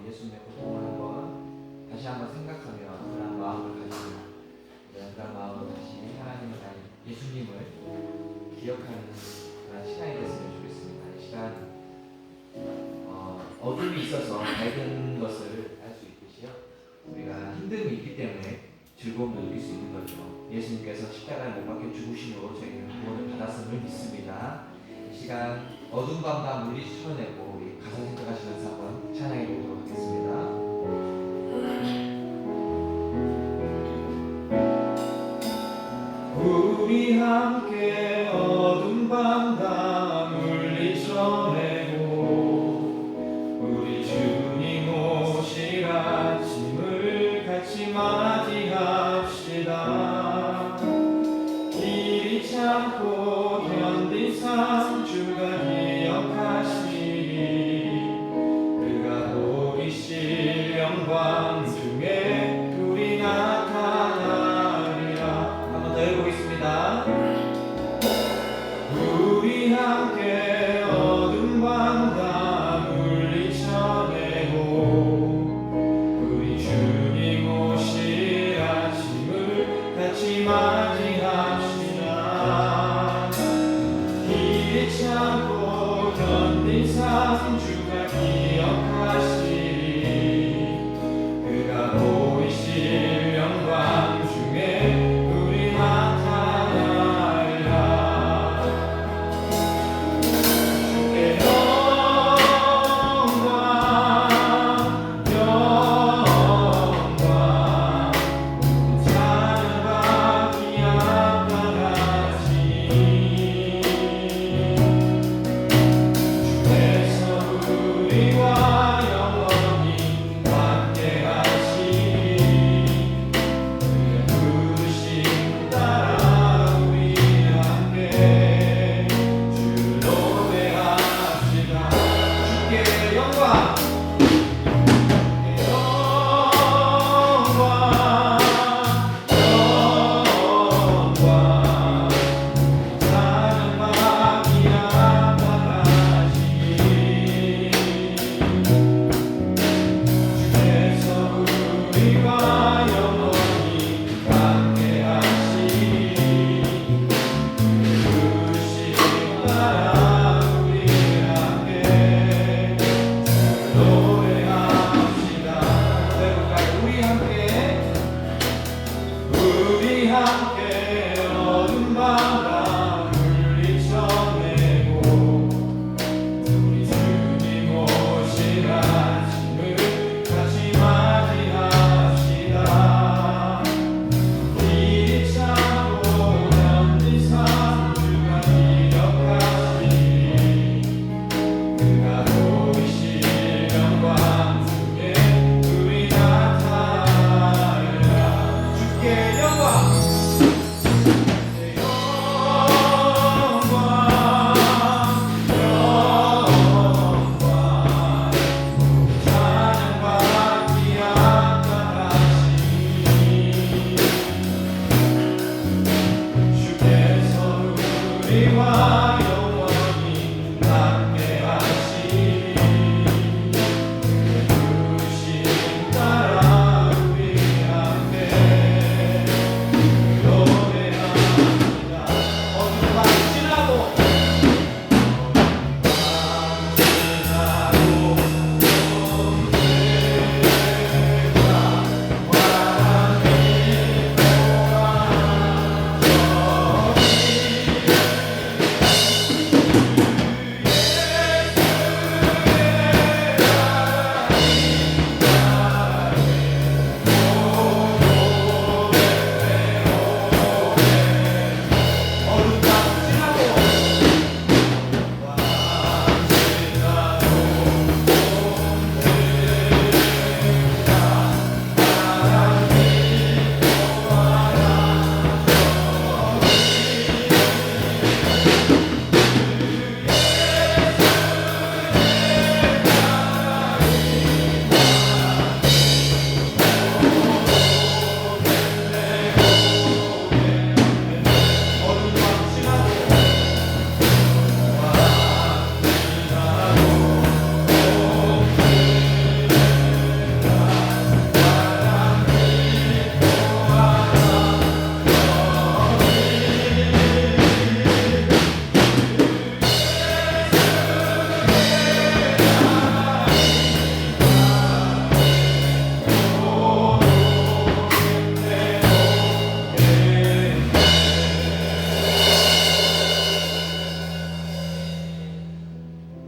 예수님의 고통을 다시 한번 생각하며 그런 마음을 가지고 그런 마음을 다시 하나님을 예수님을 기억하는 그런 시간이 됐으면 좋겠습니다. 이 시간 어둠이 있어서 밝은 것을 알 수 있듯이요, 우리가 힘듦이 있기 때문에 즐거움을 느낄 수 있는 거죠. 예수님께서 십자가에 못 박혀 죽으심으로 저희는 구원을 받았음을 믿습니다. 이 시간 어두운 밤 다 물리쳐내고 우리 가사 생각하시면서 한번 찬양해 보도록 하겠습니다. 우리 함께 어두운 밤 다 물리쳐내고 우리 주님 오실 아침을 같이 맞이합시다. 이리 참고 견딘 삶 주가 기억하시리. 그가 보이실 영광 중에 우리 나타나리라. 한 번 더 해보겠습니다. 우리 함께 어두운 밤 다 물리쳐내고 우리 주님 오실 아침을 같이 맞이합시다. 길 참고 견딘 삶 주가 기억하시리. 그가 보이실 영광 중에 우리 나타나리라. 주께 영광 영광 찬양받기 앞바라지. 주께서 우리와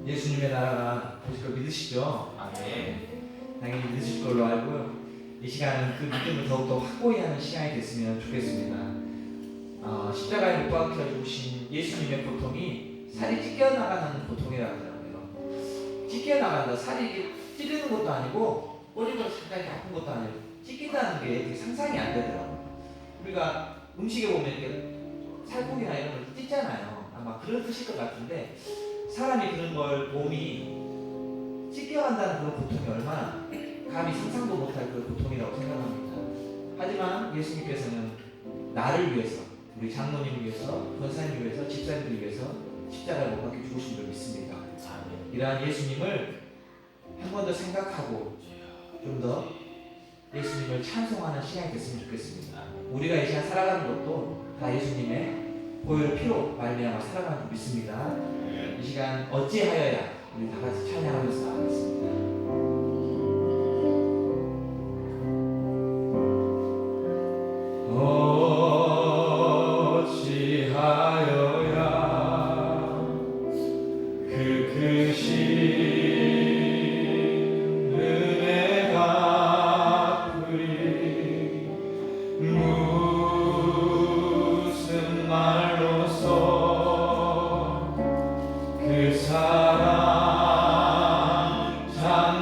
예수님의 나라가 오실 걸 믿으시죠? 당연히 믿으실 걸로 알고요. 이 시간은 그 믿음을 더욱더 확고히 하는 시간이 됐으면 좋겠습니다. 십자가에 못 박혀 죽으신 예수님의 고통이 살이 찢겨나가는 고통이라고 하더라고요. 찢겨나간다. 살이 찌르는 것도 아니고 꼬리가 상당히 아픈 것도 아니고 찢긴다는 게 되게 상상이 안 되더라고요. 우리가 음식에 보면 이렇게 살코기나 이런 걸 찢잖아요. 아마 그런 뜻일 것 같은데 사람이 그런 걸 몸이 찢겨간다는 그런 고통이 얼마나 감히 상상도 못할 그 고통이라고 생각합니다. 하지만 예수님께서는 나를 위해서, 우리 장로님을 위해서, 권사님을 위해서, 집사님을 위해서 십자가에 못 박혀 죽으신 줄 믿습니다. 이러한 예수님을 한 번 더 생각하고 좀 더 예수님을 찬송하는 시간이 됐으면 좋겠습니다. 우리가 이 시간 살아가는 것도 다 예수님의 보혈 피로 말미암아 살아가는 줄 믿습니다. 이 시간 어찌하여야 우리 다 같이 찬양하면서 나가겠습니다. 사랑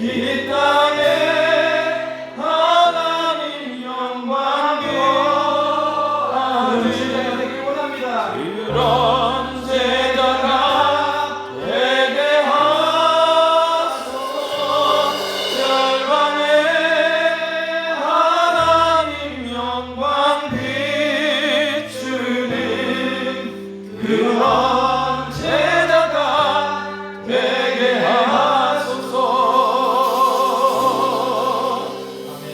이 땅에 하나님 영광 기도하는 제자가 되길 원합니다. 그런 제자가 되게 하소서. 열방에 하나님 영광 비추는 그런 제자가 되게 하소서. 아멘.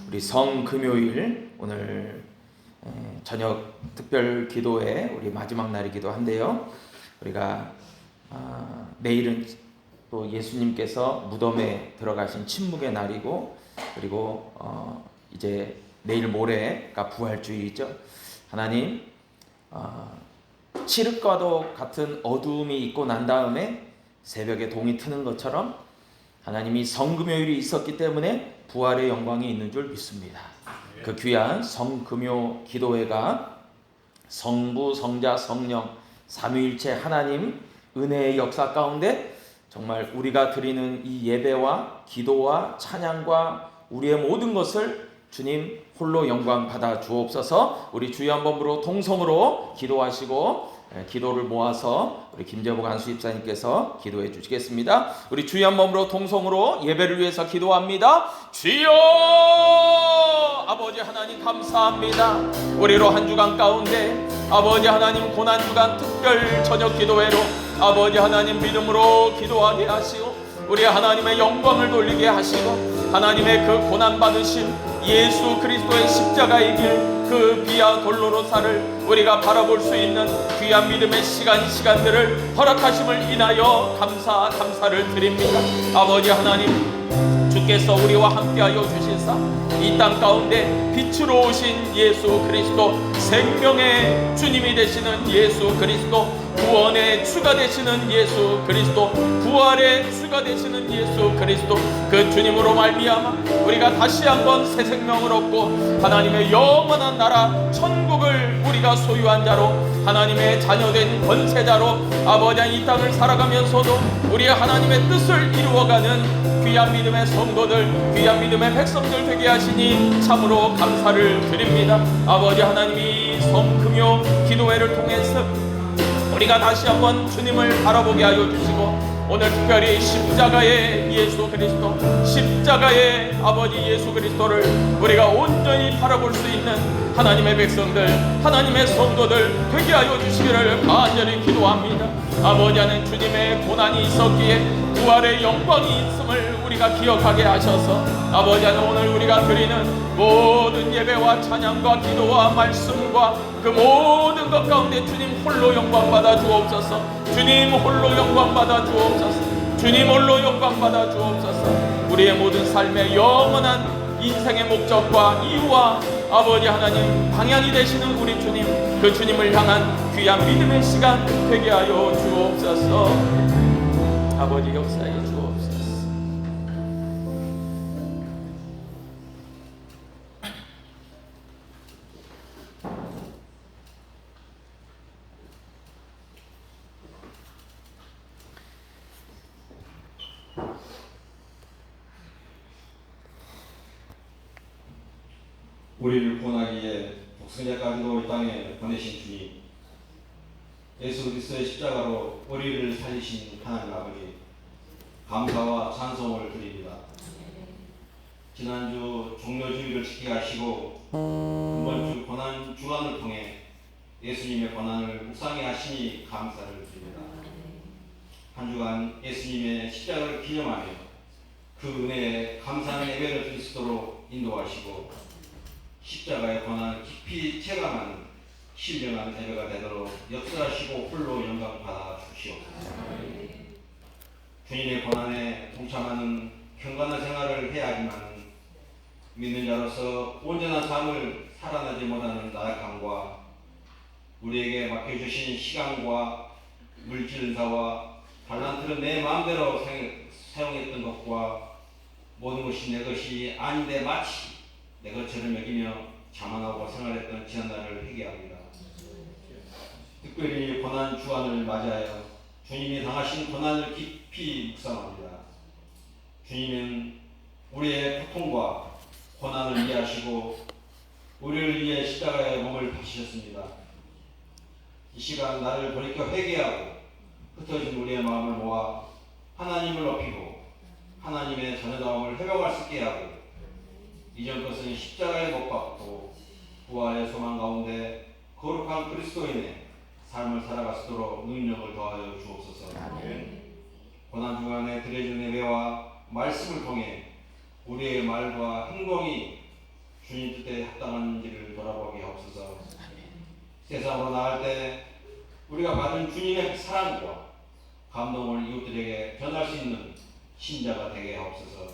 우리 성금요일 오늘 저녁 특별 기도회 우리 마지막 날이기도 한데요. 우리가 내일은 또 예수님께서 무덤에 들어가신 침묵의 날이고, 그리고 이제 내일 모레가 부활주일이죠. 하나님, 칠흑과도 같은 어두움이 있고 난 다음에 새벽에 동이 트는 것처럼 하나님이 성금요일이 있었기 때문에 부활의 영광이 있는 줄 믿습니다. 그 귀한 성금요 기도회가 성부, 성자, 성령 삼위일체 하나님 은혜의 역사 가운데 정말 우리가 드리는 이 예배와 기도와 찬양과 우리의 모든 것을 주님 홀로 영광 받아 주옵소서. 우리 주여 한 번으로 통성으로 기도하시고 기도를 모아서 우리 김재복 안수집사님께서 기도해 주시겠습니다. 우리 주여 한 번으로 통성으로 예배를 위해서 기도합니다. 주여 아버지 하나님 감사합니다. 우리로 한 주간 가운데 아버지 하나님 고난주간 특별 저녁 기도회로 아버지 하나님 믿음으로 기도하게 하시고 우리 하나님의 영광을 돌리게 하시고 하나님의 그 고난받으신 예수 그리스도의 십자가의 길 그 비아 돌로로사를 우리가 바라볼 수 있는 귀한 믿음의 시간들을 허락하심을 인하여 감사를 드립니다. 아버지 하나님, 주께서 우리와 함께하여 주신사 이 땅 가운데 빛으로 오신 예수 그리스도, 생명의 주님이 되시는 예수 그리스도, 구원의 주가 되시는 예수 그리스도, 부활의 주가 되시는 예수 그리스도, 그 주님으로 말미암아 우리가 다시 한번 새 생명을 얻고 하나님의 영원한 나라 천국을 우리가 소유한 자로 하나님의 자녀된 권세자로 아버지 이 땅을 살아가면서도 우리의 하나님의 뜻을 이루어가는 귀한 믿음의 성도들, 귀한 믿음의 백성들 되게 하시니 참으로 감사를 드립니다. 아버지 하나님이 성금요 기도회를 통해서 우리가 다시 한번 주님을 바라보게 하여 주시고 오늘 특별히 십자가의 예수 그리스도, 십자가의 아버지 예수 그리스도를 우리가 온전히 바라볼 수 있는 하나님의 백성들, 하나님의 성도들 되게 하여 주시기를 간절히 기도합니다. 아버지 하나님, 주님의 고난이 있었기에 부활의 영광이 있음을 우리가 기억하게 하셔서 아버지 하나님, 오늘 우리가 드리는 모든 예배와 찬양과 기도와 말씀과 그 모든 것 가운데 주님 홀로 영광 받아 주옵소서. 주님 홀로 영광 받아 주옵소서. 주님 홀로 영광 받아 주옵소서. 우리의 모든 삶의 영원한 인생의 목적과 이유와 아버지 하나님 방향이 되시는 우리 주님, 그 주님을 향한 귀한 믿음의 시간 되게 하여 주옵소서. 아버지 역사해 주옵소서. 우리를 구원하기에 독생자까지도 이 땅에 보내신 주님, 예수 그리스도의 십자가로 우리를 살리신 하나님 아버지, 감사와 찬송을 드립니다. 지난주 종료주의를 지키게 하시고 이번 주 고난 주간을 통해 예수님의 고난을 묵상해 하시니 감사를 드립니다. 한 주간 예수님의 십자가를 기념하며 그 은혜에 감사하는 예배를 드릴 수 있도록 인도하시고 십자가의 고난을 깊이 체감하는 신령한 예배가 되도록 역사하시고 홀로 영광 받아 주시옵소서. 주님의 고난에 동참하는 경건한 생활을 해야 하지만 믿는 자로서 온전한 삶을 살아나지 못하는 나약함과 우리에게 맡겨주신 시간과 물질사와 달란트를 내 마음대로 사용했던 것과 모든 것이 내 것이 아닌데 마치 내 것처럼 여기며 자만하고 생활했던 지난날을 회개합니다. 특별히 고난 주간을 맞이하여 주님이 당하신 고난을 깊이 묵상합니다. 주님은 우리의 고통과 고난을 이해하시고 우리를 위해 십자가의 몸을 바치셨습니다. 이 시간 나를 돌이켜 회개하고 흩어진 우리의 마음을 모아 하나님을 높이고 하나님의 자녀다움을 회복할 수 있게 하고 이전 것은 십자가에 못 박고 부활의 소망 가운데 거룩한 그리스도인의 삶을 살아갈 수 있도록 능력을 더하여 주옵소서. 고난 중간에 드려진 예배와 말씀을 통해 우리의 말과 행동이 주님 뜻에 합당한지를 돌아보게 하옵소서. 세상으로 나갈 때 우리가 받은 주님의 사랑과 감동을 이웃들에게 전할 수 있는 신자가 되게 하옵소서.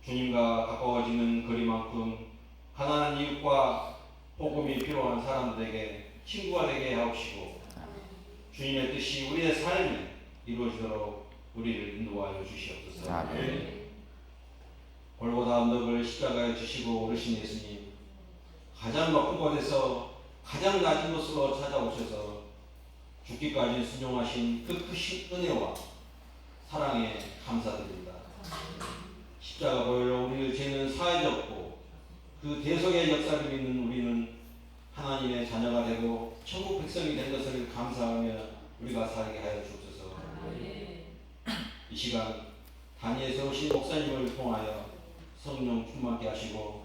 주님과 가까워지는 거리만큼 가난한 이웃과 복음이 필요한 사람들에게 친구가 되게 하옵시고 주님의 뜻이 우리의 삶에 이루어지도록 우리를 인도하여 주시옵소서. 골고다 언덕을 십자가에 주시고 오르신 예수님, 가장 높은 곳에서 가장 낮은 곳으로 찾아오셔서 죽기까지 순종하신 그 크신 은혜와 사랑에 감사드립니다. 십자가 보혈로 우리의 죄는 사해졌고 그 대속의 역사를 믿는 우리는 하나님의 자녀가 되고 천국 백성이 된 것을 감사하며 우리가 살게 하여 주옵소서. 이 시간 단위에 세우신 목사님을 통하여 성령 충만케 하시고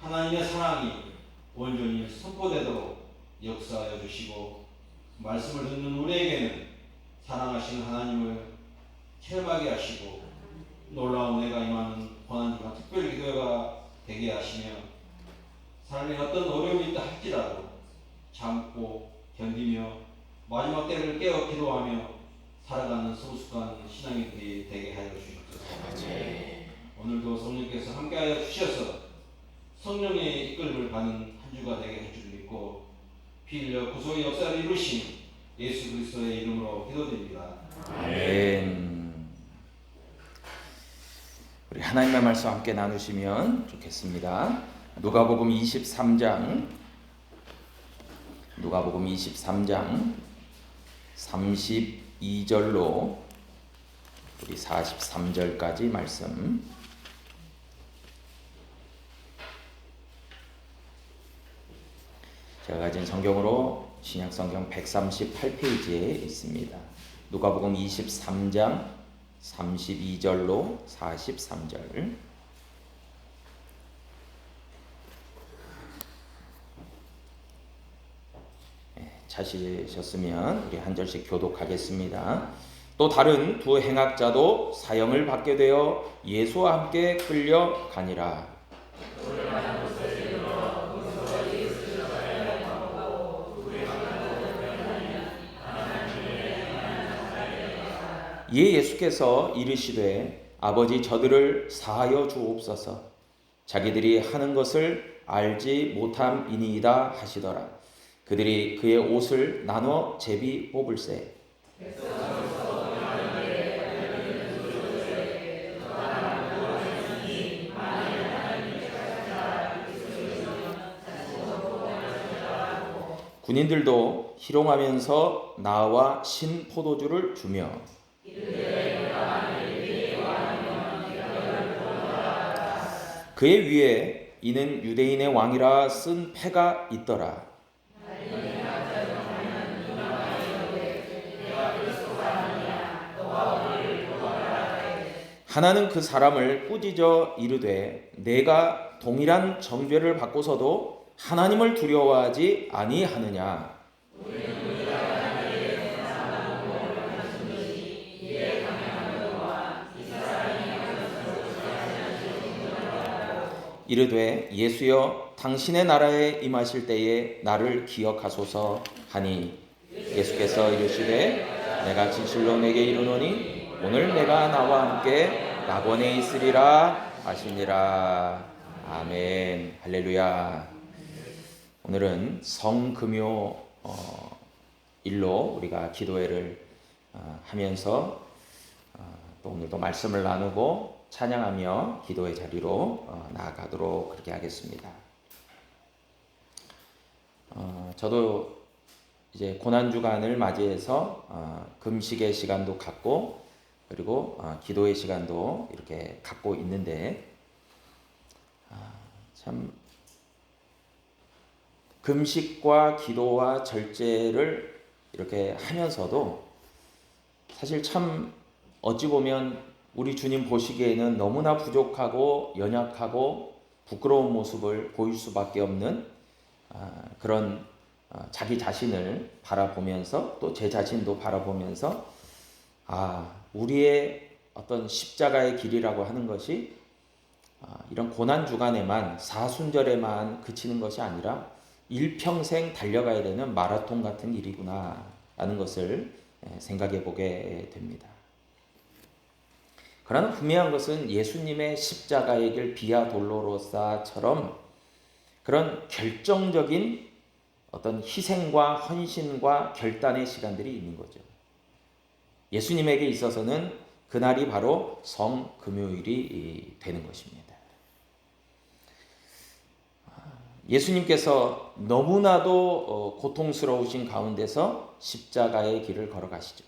하나님의 사랑이 온전히 선포되도록 역사하여 주시고 말씀을 듣는 우리에게는 사랑하시는 하나님을 체험하게 하시고 놀라운 내가 임하는 고난주간 특별 기도가 되게 하시며 삶에 어떤 어려움이 있다 할지라도 참고 견디며 마지막 때를 깨어 기도하며 살아가는 성숙한 신앙인들이 되게 하여 주시옵소서. 오늘도 성령께서 함께하여 주셔서 성령의 이끌림을 받는 한 주가 되게 할 줄 믿고 피 흘려 구속의 역사를 이루신 예수 그리스도의 이름으로 기도드립니다. 아멘. 우리 하나님의 말씀 함께 나누시면 좋겠습니다. 누가복음 23장 32절로 우리 43절까지 말씀. 제가 가진 성경으로 신약성경 138페이지에 있습니다. 누가복음 23장 32절로 43절. 찾으셨으면 우리 한 절씩 교독하겠습니다. 또 다른 두 행악자도 사형을 받게 되어 예수와 함께 끌려가니라. 이에 예수께서 이르시되 아버지 저들을 사하여 주옵소서. 자기들이 하는 것을 알지 못함이니이다 하시더라. 그들이 그의 옷을 나눠 제비 뽑을세. 군인들도 희롱하면서 나와 신 포도주를 주며 그의 위에 이는 유대인의 왕이라 쓴 패가 있더라. 하나는 그 사람을 꾸짖어 이르되 내가 동일한 정죄를 받고서도 하나님을 두려워하지 아니하느냐. 이르되 예수여 당신의 나라에 임하실 때에 나를 기억하소서 하니 예수께서 이르시되 내가 진실로 내게 이르노니 오늘 내가 나와 함께 낙원에 있으리라 하시니라. 아멘. 할렐루야. 오늘은 성금요 일로 우리가 기도회를 하면서 또 오늘도 말씀을 나누고 찬양하며 기도의 자리로 나아가도록 그렇게 하겠습니다. 저도 이제 고난 주간을 맞이해서 금식의 시간도 갖고 그리고 기도의 시간도 이렇게 갖고 있는데 참 금식과 기도와 절제를 이렇게 하면서도 사실 참 어찌 보면 우리 주님 보시기에는 너무나 부족하고 연약하고 부끄러운 모습을 보일 수밖에 없는 그런 자기 자신을 바라보면서 또 제 자신도 바라보면서 우리의 어떤 십자가의 길이라고 하는 것이 이런 고난 주간에만 사순절에만 그치는 것이 아니라 일평생 달려가야 되는 마라톤 같은 일이구나 라는 것을 생각해 보게 됩니다. 그러나 분명한 것은 예수님의 십자가의 길 비아 돌로로사처럼 그런 결정적인 어떤 희생과 헌신과 결단의 시간들이 있는 거죠. 예수님에게 있어서는 그날이 바로 성금요일이 되는 것입니다. 예수님께서 너무나도 고통스러우신 가운데서 십자가의 길을 걸어가시죠.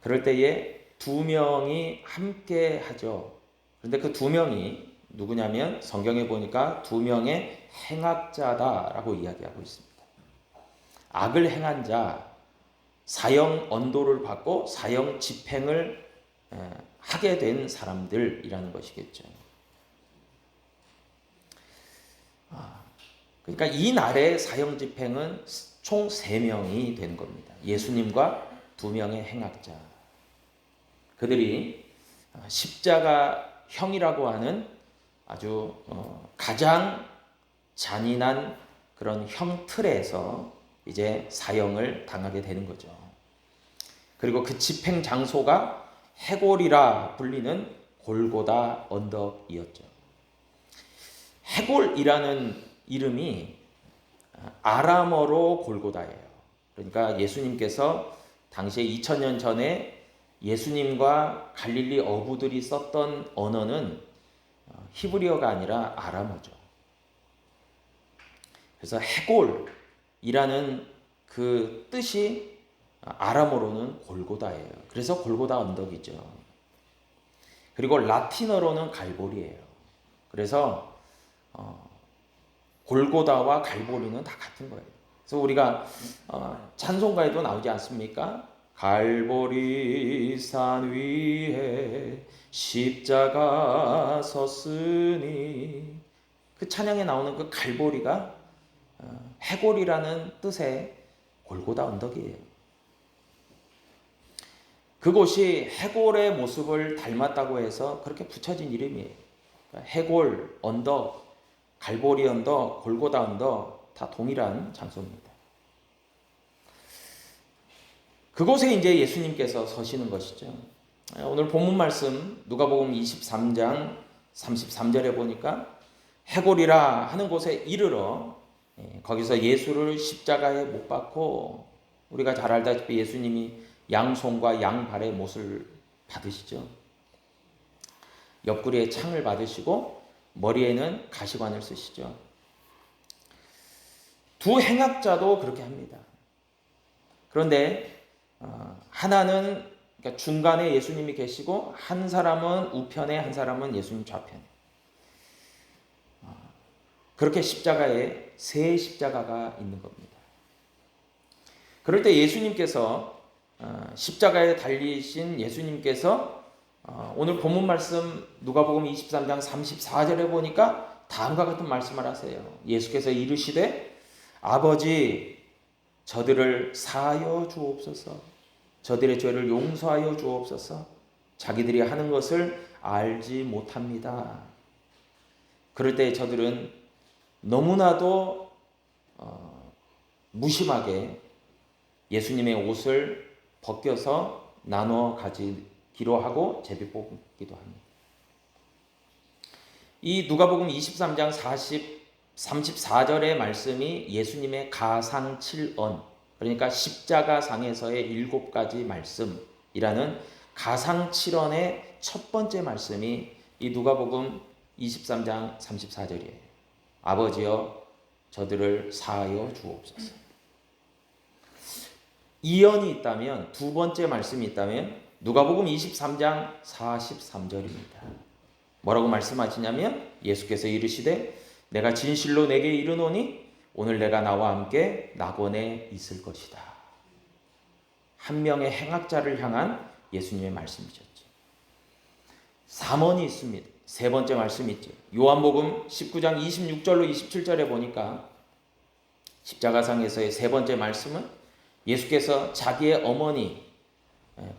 그럴 때에 두 명이 함께 하죠. 그런데 그 두 명이 누구냐면 성경에 보니까 두 명의 행악자다라고 이야기하고 있습니다. 악을 행한 자, 사형 언도를 받고 사형 집행을 하게 된 사람들이라는 것이겠죠. 그러니까 이 날의 사형 집행은 총 3명이 된 겁니다. 예수님과 2명의 행악자. 그들이 십자가형이라고 하는 아주 가장 잔인한 그런 형틀에서 이제 사형을 당하게 되는 거죠. 그리고 그 집행 장소가 해골이라 불리는 골고다 언덕이었죠. 해골이라는 이름이 아람어로 골고다예요. 그러니까 예수님께서 당시에 2000년 전에 예수님과 갈릴리 어부들이 썼던 언어는 히브리어가 아니라 아람어죠. 그래서 해골이라는 그 뜻이 아람어로는 골고다예요. 그래서 골고다 언덕이죠. 그리고 라틴어로는 갈보리예요. 그래서 골고다와 갈보리는 다 같은 거예요. 그래서 우리가 찬송가에도 나오지 않습니까? 갈보리 산 위에 십자가 섰으니 그 찬양에 나오는 그 갈보리가 해골이라는 뜻의 골고다 언덕이에요. 그곳이 해골의 모습을 닮았다고 해서 그렇게 붙여진 이름이에요. 해골 언덕, 갈보리 언덕, 골고다 언덕 다 동일한 장소입니다. 그곳에 이제 예수님께서 서시는 것이죠. 오늘 본문 말씀 누가복음 23장 33절에 보니까 해골이라 하는 곳에 이르러 거기서 예수를 십자가에 못 박고 우리가 잘 알다시피 예수님이 양손과 양발의 못을 받으시죠. 옆구리에 창을 받으시고 머리에는 가시관을 쓰시죠. 두 행악자도 그렇게 합니다. 그런데 하나는 그러니까 중간에 예수님이 계시고 한 사람은 우편에 한 사람은 예수님 좌편에. 그렇게 십자가에 세 십자가가 있는 겁니다. 그럴 때 예수님께서 십자가에 달리신 예수님께서 오늘 본문 말씀 누가복음 23장 34절에 보니까 다음과 같은 말씀을 하세요. 예수께서 이르시되 아버지 저들을 사하여 주옵소서. 저들의 죄를 용서하여 주옵소서. 자기들이 하는 것을 알지 못합니다. 그럴 때 저들은 너무나도 무심하게 예수님의 옷을 벗겨서 나눠 가지기로 하고 제비 뽑기도 합니다. 이 누가복음 23장 34절의 말씀이 예수님의 가상 7언, 그러니까 십자가상에서의 7가지 말씀이라는 가상 7언의 첫 번째 말씀이 이 누가복음 23장 34절이에요. 아버지여 저들을 사하여 주옵소서. 이언이 있다면, 두 번째 말씀이 있다면 누가복음 23장 43절입니다. 뭐라고 말씀하시냐면 예수께서 이르시되 내가 진실로 내게 이르노니 오늘 내가 나와 함께 낙원에 있을 것이다. 한 명의 행악자를 향한 예수님의 말씀이셨죠. 3원이 있습니다. 세 번째 말씀이 있죠. 요한복음 19장 26절로 27절에 보니까 십자가상에서의 세 번째 말씀은 예수께서 자기의 어머니,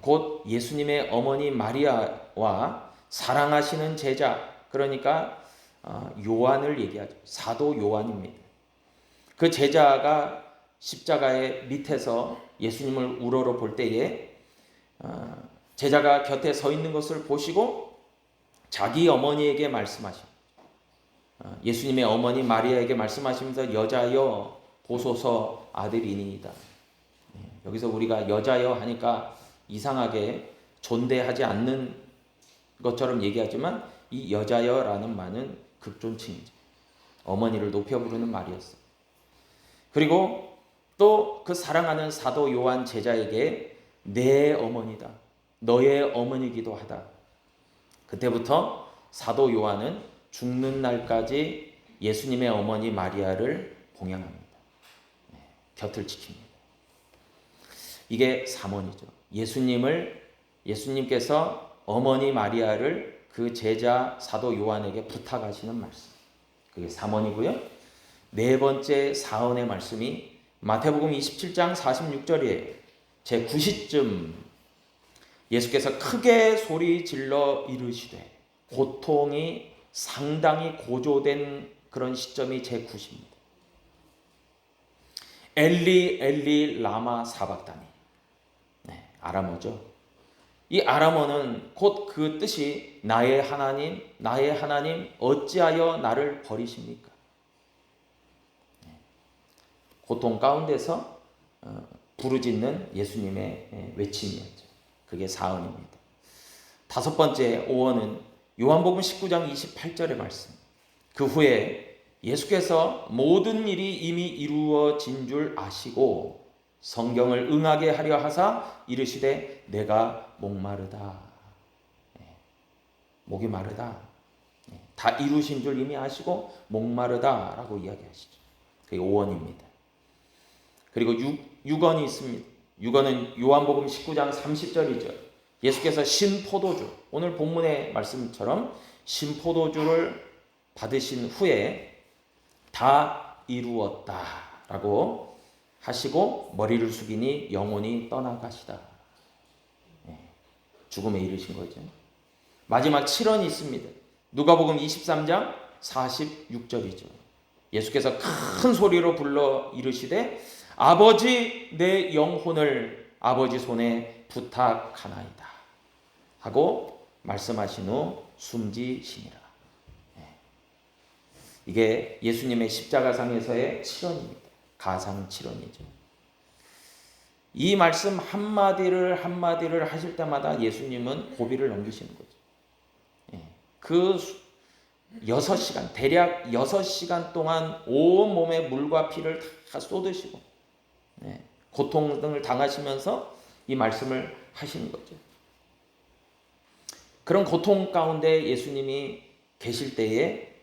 곧 예수님의 어머니 마리아와 사랑하시는 제자, 그러니까 요한을 얘기하죠. 사도 요한입니다. 그 제자가 십자가의 밑에서 예수님을 우러러 볼 때에 제자가 곁에 서 있는 것을 보시고 자기 어머니에게 말씀하십니다. 예수님의 어머니 마리아에게 말씀하시면서 여자여 보소서 아들이니이다. 여기서 우리가 여자여 하니까 이상하게 존대하지 않는 것처럼 얘기하지만 이 여자여라는 말은 극존칭이죠. 어머니를 높여 부르는 말이었어요. 그리고 또 그 사랑하는 사도 요한 제자에게 내 어머니다, 너의 어머니기도 하다. 그때부터 사도 요한은 죽는 날까지 예수님의 어머니 마리아를 봉양합니다. 곁을 지킵니다. 이게 삼원이죠. 예수님께서 어머니 마리아를 그 제자 사도 요한에게 부탁하시는 말씀. 그게 삼원이고요. 네 번째 사원의 말씀이 마태복음 27장 46절이에요. 제 9시쯤 예수께서 크게 소리 질러 이르시되, 고통이 상당히 고조된 그런 시점이 제 9시입니다. 엘리 엘리 라마 사박다니. 아람어죠. 이 아람어는 곧 그 뜻이 나의 하나님, 나의 하나님 어찌하여 나를 버리십니까? 고통 가운데서 부르짖는 예수님의 외침이었죠. 그게 사언입니다. 다섯 번째 오언은 요한복음 19장 28절의 말씀. 그 후에 예수께서 모든 일이 이미 이루어진 줄 아시고 성경을 응하게 하려 하사 이르시되 내가 목마르다. 목이 마르다. 다 이루신 줄 이미 아시고 목마르다라고 이야기하시죠. 그게 5원입니다. 그리고 6원이 있습니다. 6원은 요한복음 19장 30절이죠. 예수께서 신포도주, 오늘 본문의 말씀처럼 신포도주를 받으신 후에 다 이루었다라고 하시고 머리를 숙이니 영혼이 떠나가시다. 죽음에 이르신 거죠. 마지막 7원이 있습니다. 누가복음 23장 46절이죠. 예수께서 큰 소리로 불러 이르시되 아버지 내 영혼을 아버지 손에 부탁하나이다 하고 말씀하신 후 숨지시니라. 이게 예수님의 십자가상에서의 7원입니다. 가상 7원이죠. 이 말씀 한마디를 하실 때마다 예수님은 고비를 넘기시는 거죠. 그 6시간, 대략 6시간 동안 온 몸에 물과 피를 다 쏟으시고 고통을 당하시면서 이 말씀을 하시는 거죠. 그런 고통 가운데 예수님이 계실 때에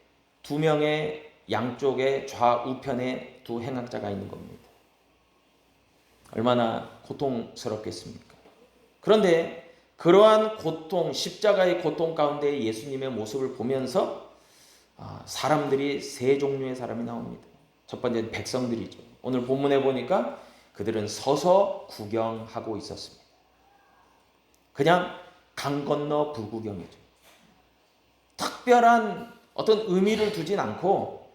두 명의 양쪽에 좌우편에 두 행악자가 있는 겁니다. 얼마나 고통스럽겠습니까? 그런데 그러한 고통, 십자가의 고통 가운데 예수님의 모습을 보면서 사람들이 세 종류의 사람이 나옵니다. 첫 번째는 백성들이죠. 오늘 본문에 보니까 그들은 서서 구경하고 있었습니다. 그냥 강 건너 불구경이죠. 특별한 어떤 의미를 두진 않고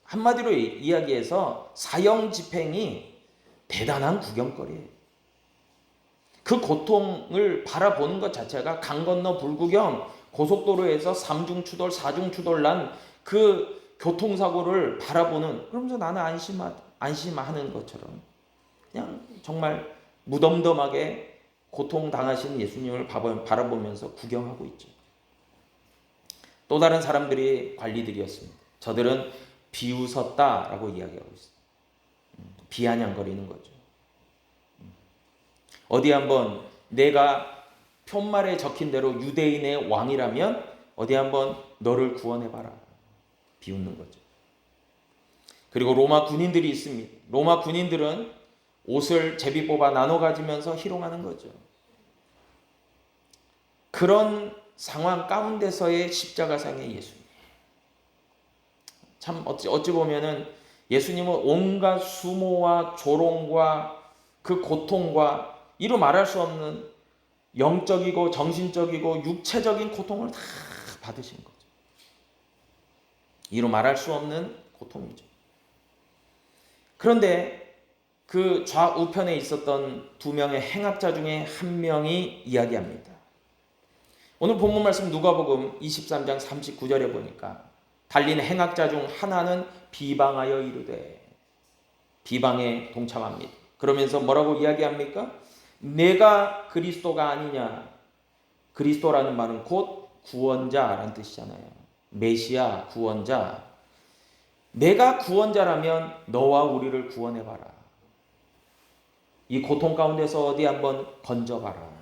한마디로 이야기해서 사형 집행이 대단한 구경거리예요. 그 고통을 바라보는 것 자체가 강 건너 불구경, 고속도로에서 3중 추돌, 4중 추돌 난 그 교통사고를 바라보는, 그러면서 나는 안심하는 것처럼 그냥 정말 무덤덤하게 고통당하신 예수님을 바라보면서 구경하고 있죠. 또 다른 사람들이 관리들이었습니다. 저들은 비웃었다라고 이야기하고 있어요. 비아냥거리는 거죠. 어디 한번 내가 편말에 적힌 대로 유대인의 왕이라면 어디 한번 너를 구원해봐라. 비웃는 거죠. 그리고 로마 군인들이 있습니다. 로마 군인들은 옷을 제비 뽑아 나눠 가지면서 희롱하는 거죠. 그런 상황 가운데서의 십자가상의 예수님. 참 어찌 보면은 예수님은 온갖 수모와 조롱과 그 고통과 이루 말할 수 없는 영적이고 정신적이고 육체적인 고통을 다 받으신 거죠. 이루 말할 수 없는 고통이죠. 그런데 그 좌우편에 있었던 두 명의 행악자 중에 한 명이 이야기합니다. 오늘 본문 말씀 누가복음 23장 39절에 보니까 달린 행악자 중 하나는 비방하여 이르되, 비방에 동참합니다. 그러면서 뭐라고 이야기합니까? 내가 그리스도가 아니냐. 그리스도라는 말은 곧 구원자라는 뜻이잖아요. 메시아, 구원자. 내가 구원자라면 너와 우리를 구원해봐라. 이 고통 가운데서 어디 한번 건져봐라.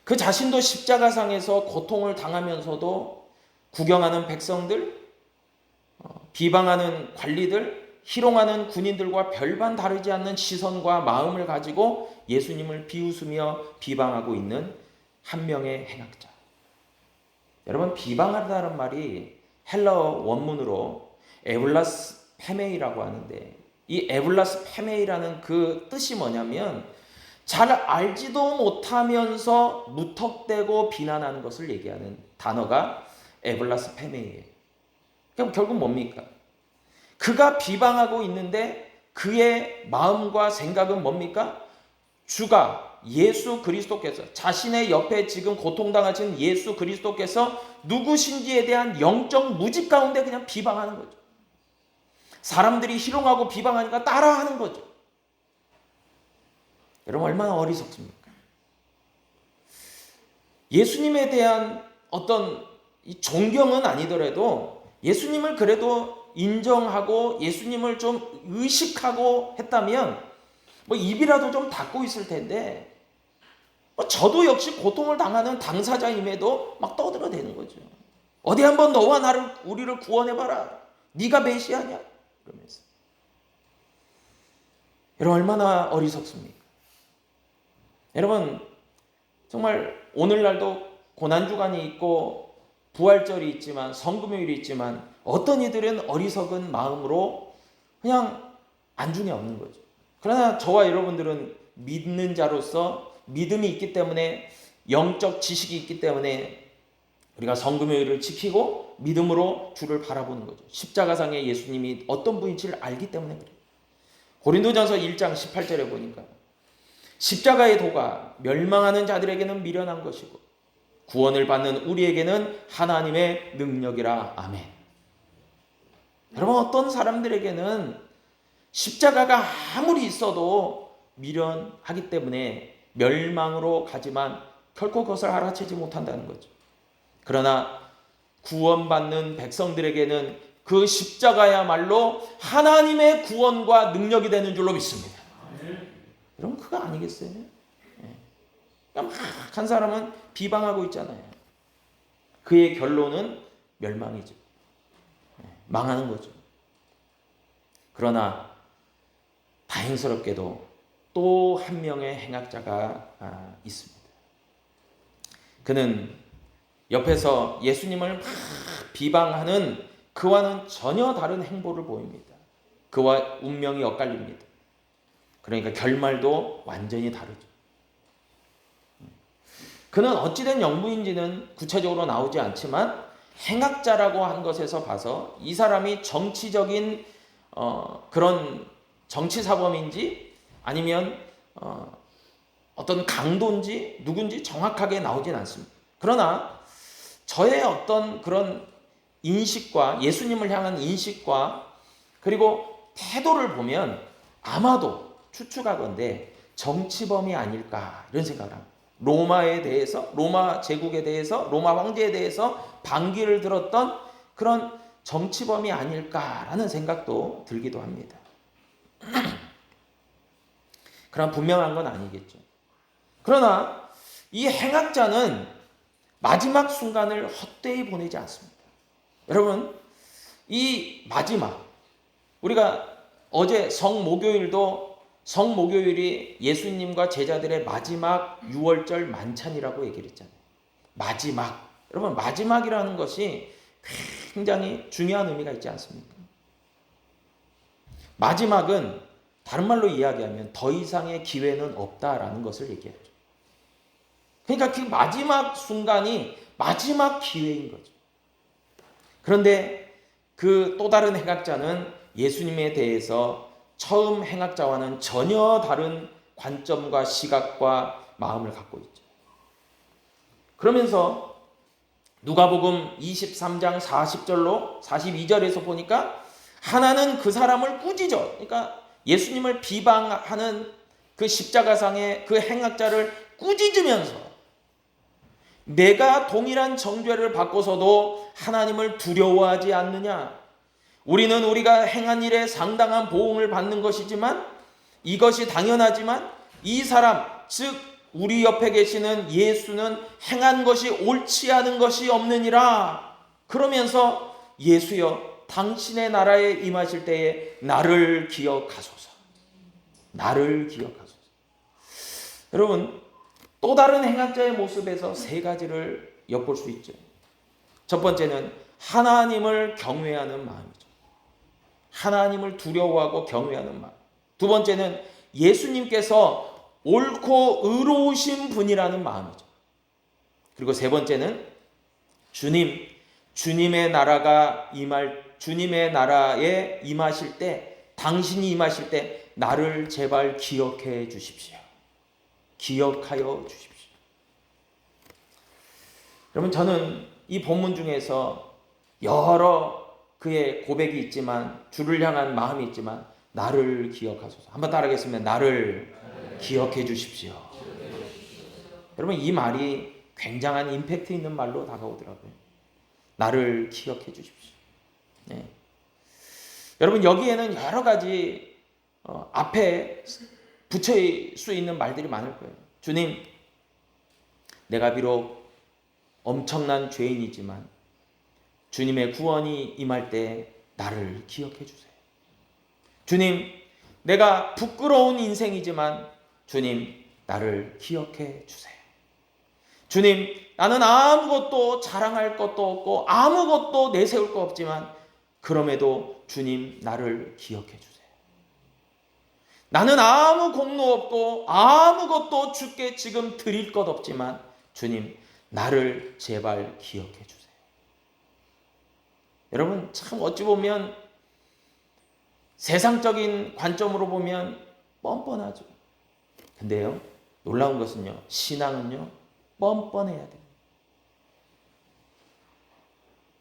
그 자신도 십자가상에서 고통을 당하면서도 구경하는 백성들, 비방하는 관리들, 희롱하는 군인들과 별반 다르지 않는 시선과 마음을 가지고 예수님을 비웃으며 비방하고 있는 한 명의 행악자. 여러분, 비방하다는 말이 헬라어 원문으로 에블라스 페메이라고 하는데, 이 에블라스 페메이라는 그 뜻이 뭐냐면 잘 알지도 못하면서 무턱대고 비난하는 것을 얘기하는 단어가 에블라스 페메이예요. 그럼 결국 뭡니까? 그가 비방하고 있는데 그의 마음과 생각은 뭡니까? 주가 예수 그리스도께서, 자신의 옆에 지금 고통당하신 예수 그리스도께서 누구신지에 대한 영적 무지 가운데 그냥 비방하는 거죠. 사람들이 희롱하고 비방하니까 따라하는 거죠. 여러분, 얼마나 어리석습니까? 예수님에 대한 어떤 존경은 아니더라도 예수님을 그래도 인정하고 예수님을 좀 의식하고 했다면 뭐 입이라도 좀 닫고 있을 텐데, 저도 역시 고통을 당하는 당사자임에도 막 떠들어대는 거죠. 어디 한번 너와 나를, 우리를 구원해봐라. 네가 메시아냐? 그러면서. 여러분, 얼마나 어리석습니까? 여러분, 정말 오늘날도 고난주간이 있고 부활절이 있지만, 성금요일이 있지만, 어떤 이들은 어리석은 마음으로 그냥 안중에 없는 거죠. 그러나 저와 여러분들은 믿는 자로서 믿음이 있기 때문에, 영적 지식이 있기 때문에 우리가 성금요일을 지키고 믿음으로 주를 바라보는 거죠. 십자가상의 예수님이 어떤 분인지를 알기 때문에 그래요. 고린도전서 1장 18절에 보니까 십자가의 도가 멸망하는 자들에게는 미련한 것이고 구원을 받는 우리에게는 하나님의 능력이라. 아멘. 여러분, 어떤 사람들에게는 십자가가 아무리 있어도 미련하기 때문에 멸망으로 가지만 결코 그것을 알아채지 못한다는 거죠. 그러나 구원받는 백성들에게는 그 십자가야말로 하나님의 구원과 능력이 되는 줄로 믿습니다. 여러분, 그거 아니겠어요? 그러니까 막 한 사람은 비방하고 있잖아요. 그의 결론은 멸망이죠. 망하는 거죠. 그러나 다행스럽게도 또 한 명의 행악자가 있습니다. 그는 옆에서 예수님을 막 비방하는 그와는 전혀 다른 행보를 보입니다. 그와 운명이 엇갈립니다. 그러니까 결말도 완전히 다르죠. 그는 어찌된 영부인지는 구체적으로 나오지 않지만 행악자라고 한 것에서 봐서 이 사람이 정치적인 그런 정치사범인지 아니면 어떤 강도인지 누군지 정확하게 나오진 않습니다. 그러나 저의 어떤 그런 인식과 예수님을 향한 인식과 그리고 태도를 보면 아마도 추측하건대 정치범이 아닐까 이런 생각을 합니다. 로마에 대해서, 로마 제국에 대해서, 로마 황제에 대해서 반기를 들었던 그런 정치범이 아닐까라는 생각도 들기도 합니다. 그런 분명한 건 아니겠죠. 그러나 이 행악자는 마지막 순간을 헛되이 보내지 않습니다. 여러분, 이 마지막, 우리가 어제 성목요일이 예수님과 제자들의 마지막 유월절 만찬이라고 얘기를 했잖아요. 마지막. 여러분, 마지막이라는 것이 굉장히 중요한 의미가 있지 않습니까? 마지막은 다른 말로 이야기하면 더 이상의 기회는 없다라는 것을 얘기하죠. 그러니까 그 마지막 순간이 마지막 기회인 거죠. 그런데 그 또 다른 행악자는 예수님에 대해서 처음 행악자와는 전혀 다른 관점과 시각과 마음을 갖고 있죠. 그러면서 누가복음 23장 40절로 42절에서 보니까 하나는 그 사람을 꾸짖어. 그러니까 예수님을 비방하는 그 십자가상의 그 행악자를 꾸짖으면서 내가 동일한 정죄를 받고서도 하나님을 두려워하지 않느냐? 우리는 우리가 행한 일에 상당한 보응을 받는 것이지만 이것이 당연하지만 이 사람, 즉 우리 옆에 계시는 예수는 행한 것이 옳지 않은 것이 없느니라. 그러면서 예수여 당신의 나라에 임하실 때에 나를 기억하소서. 나를 기억하소서. 여러분, 또 다른 행악자의 모습에서 세 가지를 엿볼 수 있죠. 첫 번째는 하나님을 경외하는 마음이죠. 하나님을 두려워하고 경외하는 마음. 두 번째는 예수님께서 옳고 의로우신 분이라는 마음이죠. 그리고 세 번째는 주님의 나라에 임하실 때, 당신이 임하실 때 나를 제발 기억해 주십시오. 기억하여 주십시오. 여러분, 저는 이 본문 중에서 여러 그의 고백이 있지만, 주를 향한 마음이 있지만 나를 기억하소서. 한번 따라하겠습니다. 나를 기억해 주십시오. 여러분, 이 말이 굉장한 임팩트 있는 말로 다가오더라고요. 나를 기억해 주십시오. 네. 여러분, 여기에는 여러 가지 앞에 붙여 수 있는 말들이 많을 거예요. 주님, 내가 비록 엄청난 죄인이지만 주님의 구원이 임할 때 나를 기억해 주세요. 주님, 내가 부끄러운 인생이지만 주님, 나를 기억해 주세요. 주님, 나는 아무것도 자랑할 것도 없고 아무것도 내세울 거 없지만 그럼에도 주님, 나를 기억해 주세요. 나는 아무 공로 없고 아무것도 주께 지금 드릴 것 없지만 주님, 나를 제발 기억해 주세요. 여러분, 참 어찌 보면 세상적인 관점으로 보면 뻔뻔하죠. 근데요, 놀라운 것은요, 신앙은요 뻔뻔해야 돼요.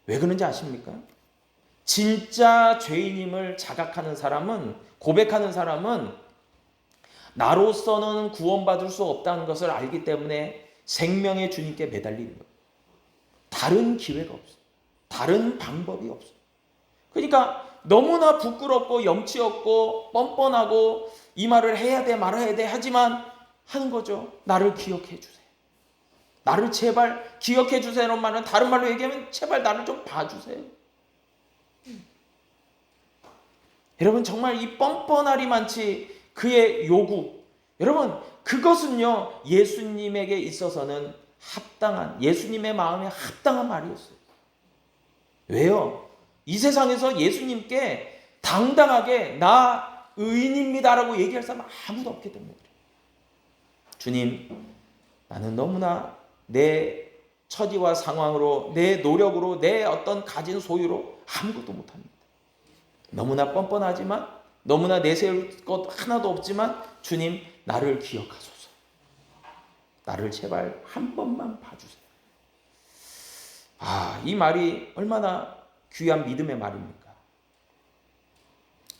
왜 그런지 아십니까? 진짜 죄인임을 자각하는 사람은, 고백하는 사람은 나로서는 구원받을 수 없다는 것을 알기 때문에 생명의 주님께 매달리는 거예요. 다른 기회가 없어요. 다른 방법이 없어요. 그러니까 너무나 부끄럽고 염치 없고 뻔뻔하고 이 말을 해야 돼 말아야 돼 하지만 하는 거죠. 나를 기억해 주세요. 나를 제발 기억해 주세요라는 말은 다른 말로 얘기하면 제발 나를 좀 봐주세요. 여러분, 정말 이 뻔뻔하리만치 그의 요구, 여러분, 그것은요 예수님에게 있어서는 합당한, 예수님의 마음에 합당한 말이었어요. 왜요? 이 세상에서 예수님께 당당하게 나 의인입니다라고 얘기할 사람 아무도 없기 때문에 그래요. 주님, 나는 너무나 내 처지와 상황으로, 내 노력으로, 내 어떤 가진 소유로 아무것도 못합니다. 너무나 뻔뻔하지만, 너무나 내세울 것 하나도 없지만 주님, 나를 기억하소서. 나를 제발 한 번만 봐주세요. 이 말이 얼마나 귀한 믿음의 말입니까?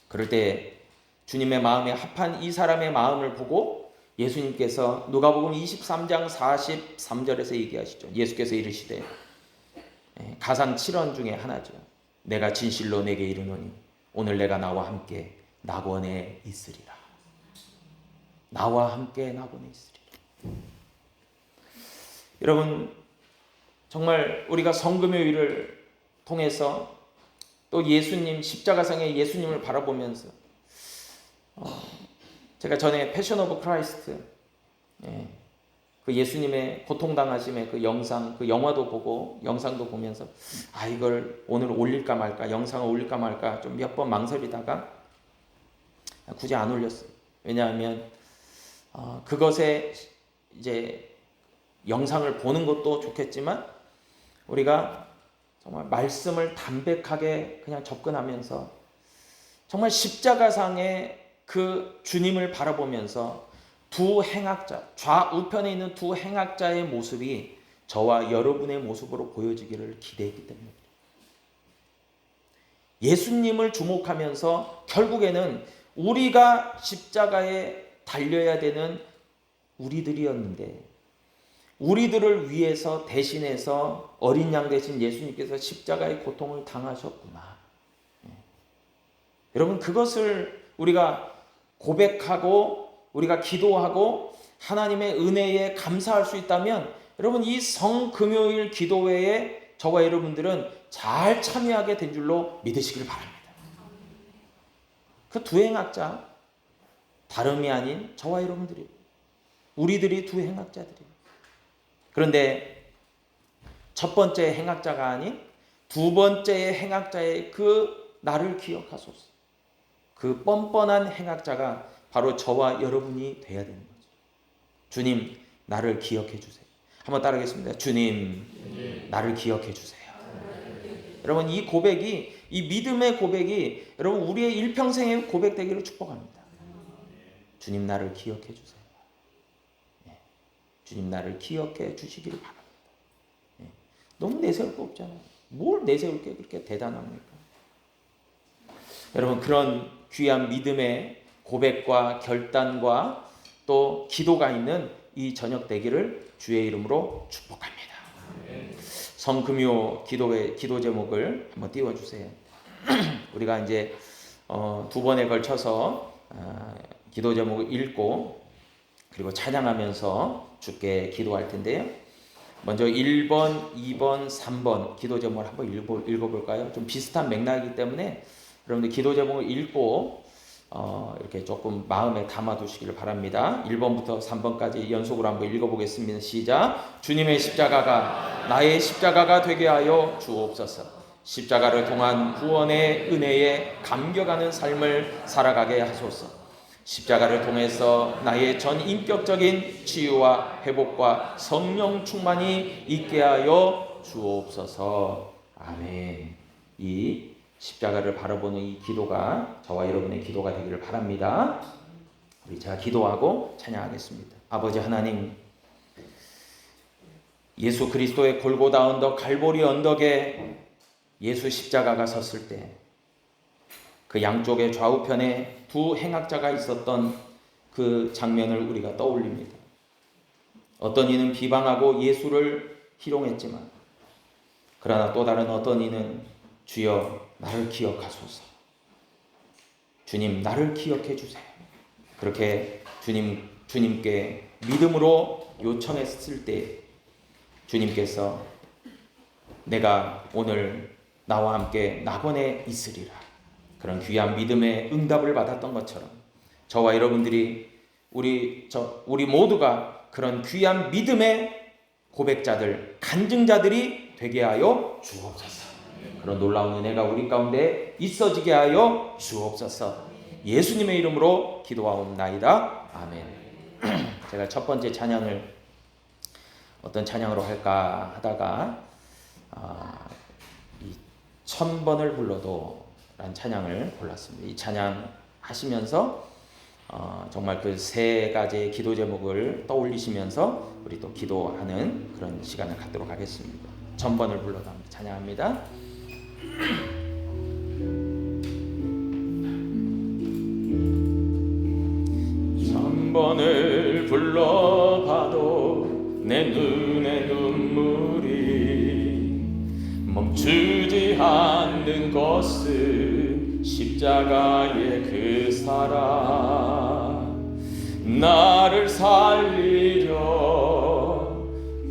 그럴 때 주님의 마음에 합한 이 사람의 마음을 보고 예수님께서 누가복음 23장 43절에서 얘기하시죠. 예수께서 이르시되, 가상 7원 중에 하나죠. 내가 진실로 내게 이르노니 오늘 내가 나와 함께 낙원에 있으리라. 나와 함께 낙원에 있으리라. 여러분, 정말 우리가 성금요일을 통해서 또 예수님, 십자가상의 예수님을 바라보면서 제가 전에 패션 오브 크라이스트, 그 예수님의 고통당하심의 그 영상, 그 영화도 보고 영상도 보면서 이걸 오늘 올릴까 말까, 영상을 올릴까 말까 좀 몇 번 망설이다가 굳이 안 올렸어요. 왜냐하면 그것에 이제 영상을 보는 것도 좋겠지만 우리가 정말 말씀을 담백하게 그냥 접근하면서 정말 십자가상의 그 주님을 바라보면서 두 행악자, 좌우편에 있는 두 행악자의 모습이 저와 여러분의 모습으로 보여지기를 기대했기 때문입니다. 예수님을 주목하면서 결국에는 우리가 십자가에 달려야 되는 우리들이었는데 우리들을 위해서 대신해서 어린 양 대신 예수님께서 십자가의 고통을 당하셨구나. 여러분, 그것을 우리가 고백하고 우리가 기도하고 하나님의 은혜에 감사할 수 있다면 여러분, 이 성금요일 기도회에 저와 여러분들은 잘 참여하게 된 줄로 믿으시길 바랍니다. 그 두 행악자 다름이 아닌 저와 여러분들이, 우리들이 두 행악자들이에요. 그런데 첫 번째 행악자가 아닌 두 번째 행악자의 그 나를 기억하소서. 그 뻔뻔한 행악자가 바로 저와 여러분이 돼야 되는 거죠. 주님, 나를 기억해 주세요. 한번 따라하겠습니다. 주님, 나를 기억해 주세요. 여러분, 이 고백이, 이 믿음의 고백이 여러분 우리의 일평생의 고백되기를 축복합니다. 주님, 나를 기억해 주세요. 주님, 나를 기억해 주시기를 바랍니다. 너무 내세울 거 없잖아요. 뭘 내세울 게 그렇게 대단합니까? 여러분, 그런 귀한 믿음의 고백과 결단과 또 기도가 있는 이 저녁 되기를 주의 이름으로 축복합니다. 성금요 기도회 기도 제목을 한번 띄워주세요. 우리가 이제 두 번에 걸쳐서 기도 제목을 읽고 그리고 찬양하면서 주께 기도할 텐데요. 먼저 1번, 2번, 3번 기도 제목을 한번 읽어볼까요? 좀 비슷한 맥락이기 때문에 여러분들 기도 제목을 읽고 이렇게 조금 마음에 담아두시기를 바랍니다. 1번부터 3번까지 연속으로 한번 읽어보겠습니다. 시작. 주님의 십자가가 나의 십자가가 되게 하여 주옵소서. 십자가를 통한 구원의 은혜에 감격하는 삶을 살아가게 하소서. 십자가를 통해서 나의 전 인격적인 치유와 회복과 성령 충만이 있게 하여 주옵소서. 아멘. 이 십자가를 바라보는 이 기도가 저와 여러분의 기도가 되기를 바랍니다. 우리 제가 기도하고 찬양하겠습니다. 아버지 하나님, 예수 그리스도의 골고다 언덕, 갈보리 언덕에 예수 십자가가 섰을 때 그 양쪽의 좌우편에 두 행악자가 있었던 그 장면을 우리가 떠올립니다. 어떤 이는 비방하고 예수를 희롱했지만 그러나 또 다른 어떤 이는 주여 나를 기억하소서. 주님, 나를 기억해 주세요. 그렇게 주님께 믿음으로 요청했을 때 주님께서 내가 오늘 나와 함께 낙원에 있으리라. 그런 귀한 믿음의 응답을 받았던 것처럼 저와 여러분들이 우리 모두가 그런 귀한 믿음의 고백자들, 간증자들이 되게 하여 주옵소서. 그런 놀라운 은혜가 우리 가운데 있어지게 하여 주옵소서. 예수님의 이름으로 기도하옵나이다. 아멘. 제가 첫 번째 찬양을 어떤 찬양으로 할까 하다가 이 1000번을 불러도 라는 찬양을 골랐습니다. 이 찬양 하시면서 정말 그 세 가지의 기도 제목을 떠올리시면서 우리 또 기도하는 그런 시간을 갖도록 하겠습니다. 1000번을 불러도 합니다. 찬양합니다. 천번을 불러봐도 내 눈에 눈물이 멈추지 않는 것은 십자가의 그 사랑. 나를 살리려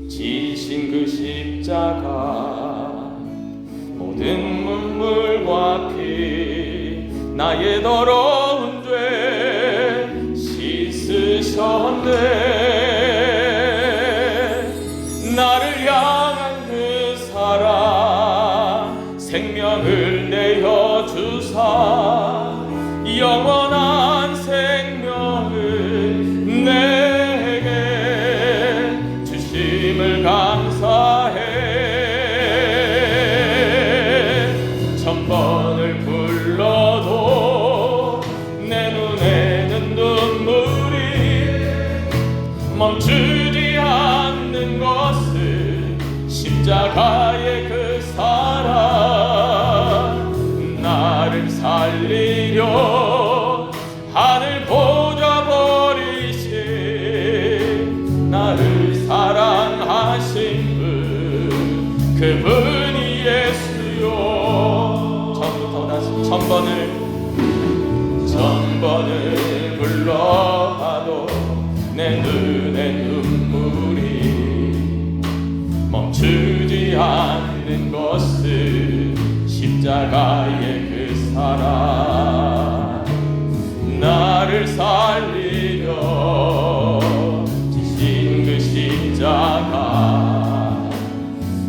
지신 그 십자가 모든 눈물과 피 나의 더러운 죄 씻으셨네. 나를 향한 그 사랑 생명을 내어 주사 영원한 생명을 내게 주심을 감사해. 천번을 불러도 내 눈에는 눈물이 멈추지 않는 것은 십자가의 그 사랑. 나를 살리려 하늘 보좌 버리신 나를 사랑하신 분 그분이 예수요. 처음부터 다시 천번을 불러봐도 내 눈에 눈물이 멈추지 않는 것은 십자가의 그 사랑. 나를 살리려 지신 그 십자가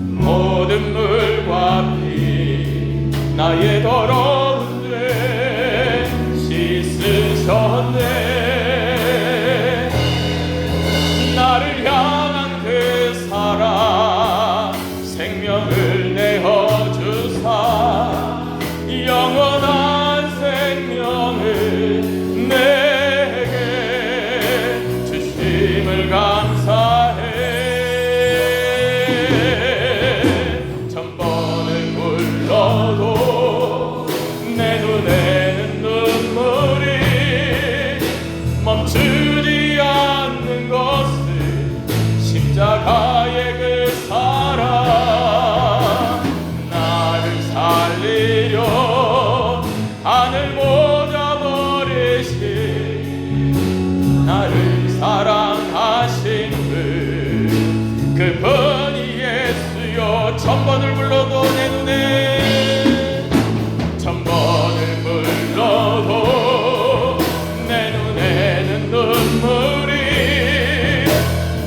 모든 물과 피 나의 더러운 죄 씻으셨네. 나를 향한 그 사랑 생명을 내어 주사 영원한 생명을 내게 주심을 감사해. 천번을 불러도 내 눈에는 눈물이 멈추지 않는 것은 십자가의 그 사랑. 나를 살리려 하늘 보좌 버리신 나를 사랑하신 분 그분이 예수여. 천번을 불러도 내 눈에 천번을 불러도 내 눈에는 눈물이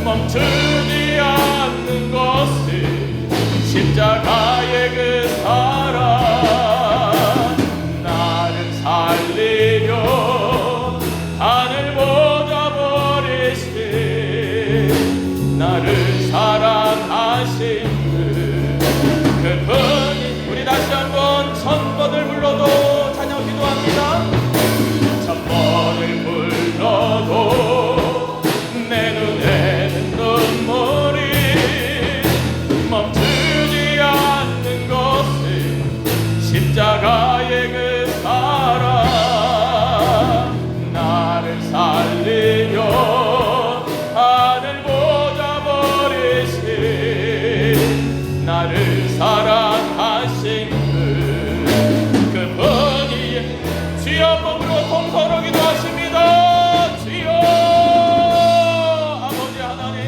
멈추지 않는 것은 십자가의 그 사랑. 나를 살리려 하늘 보좌 버리신 나를 사랑하신 분 그분이. 우리 다시 한번 천번을 불러도 찬양 기도합니다. 천번을 불러도 내 눈에는 눈물이 멈추지 않는 것은 십자가의 그 사랑. 나를 살리려 하늘 보좌 버리신 나를 사랑하신 분 그분이. 주여 몸으로 통성으로 기도하십니다. 주여 아버지 하나님